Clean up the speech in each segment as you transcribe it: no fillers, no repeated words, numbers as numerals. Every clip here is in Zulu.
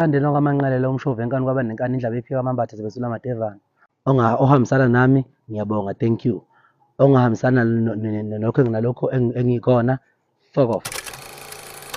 Landela kwamanqalela umshovu enkani kwaba nenkani indlaba ephika amambatha sebesula amadevana. Ohambisana nami ngiyabonga, thank you. Ongahambisana nalokho nalokho engikona, fuck off.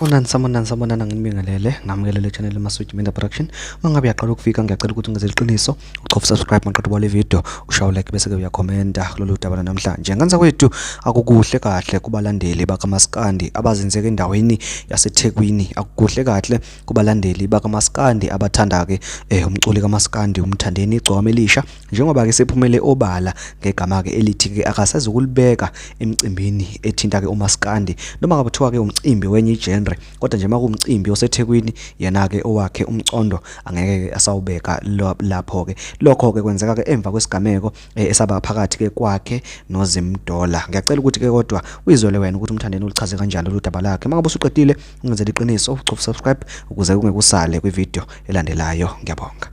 Sanibonani nginibingelele ngamukelele channel Maswidi Media Production. Mangabe uyaqala ukufika ngiyacela ukuthi ungeze iqiniso ucofa subscribe maqedwe kwale video ushaye like bese ke uyakhomenta kulolu daba namhlanje. Ngenza kwethu akukuhle kahle kubalandeli bakaMaskandi abazenzeke endaweni yaseThekwini, akukuhle kahle kubalandeli bakaMaskandi abathanda ke umculi kaMaskandi umthandeni igcwama elisha njengoba ke sephumele obala ngegama ke elithi ke akasazokulibeka emcimbini ethinta ke uMaskandi noma ngabe kuthiwa ke umcimbi wenye genre, kodwa nje makumcimbi oseThekwini yena ke owakhe umcondo angeke asawubeka lapho ke. Lokho ke kwenzeka ke emva kwesigameko esaba phakathi ke kwakhe noZimdola. Ngiyacela ukuthi ke kodwa uyizole wena ukuthi umthandeni ulichaze kanjani lolu daba lakhe. Mangabe usuqedile ungenzela iqiniso ucofa subscribe ukuze kungekusale kwivideo elandelayo. Ngiyabonga.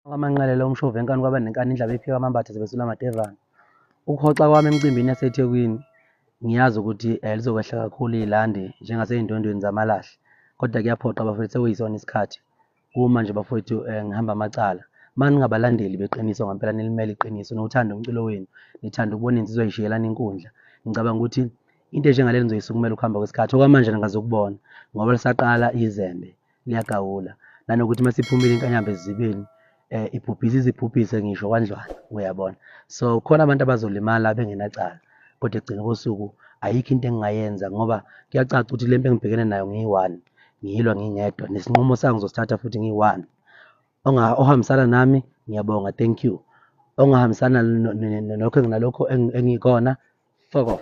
Kwamanqalela umshovu enkani kwaba nenkani indlaba ephika amambatha sebesula amadevana. Ukuhoxa kwami emcimbini yaseThekwini ngiyazi ukuthi lizokwehla kakhulu ilandi njengasey'ndwendweni zamalahle, kodwa kuyaphoqa bafowethu sekuyisona isikhathi. Kuma nje bafowethu ngihamba amacala. Ningabalandeli beqiniso ngempela nilimele iqiniso nothanda umculo wenu, nithanda ukubona insizwa yishiyelana inkundla. Ngicabanga ukuthi into enjengalena nizoyisukumela ukuhamba kwesikhathi. Okwamanje ningazokubona ngoba lisaqala izembe liyagawula, nanokuthi masiphumile inkanyamba ezibeni izibhubhise ngisho kwandlwana, uyabona. So khona abantu abazolimala bengenacala, kodwa ekugcina kosuku ayikho into engingayenza ngoba kuyacaca ukuthi le nto engibhekene nayo ngiyi-one, ngiyilwa ngingedwa nesinqumo sami ngizosithatha futhi ngiyi-one. Ohambisana nami ngiyabonga, thank you. Ongahambisana nalokho engikona, fuck off.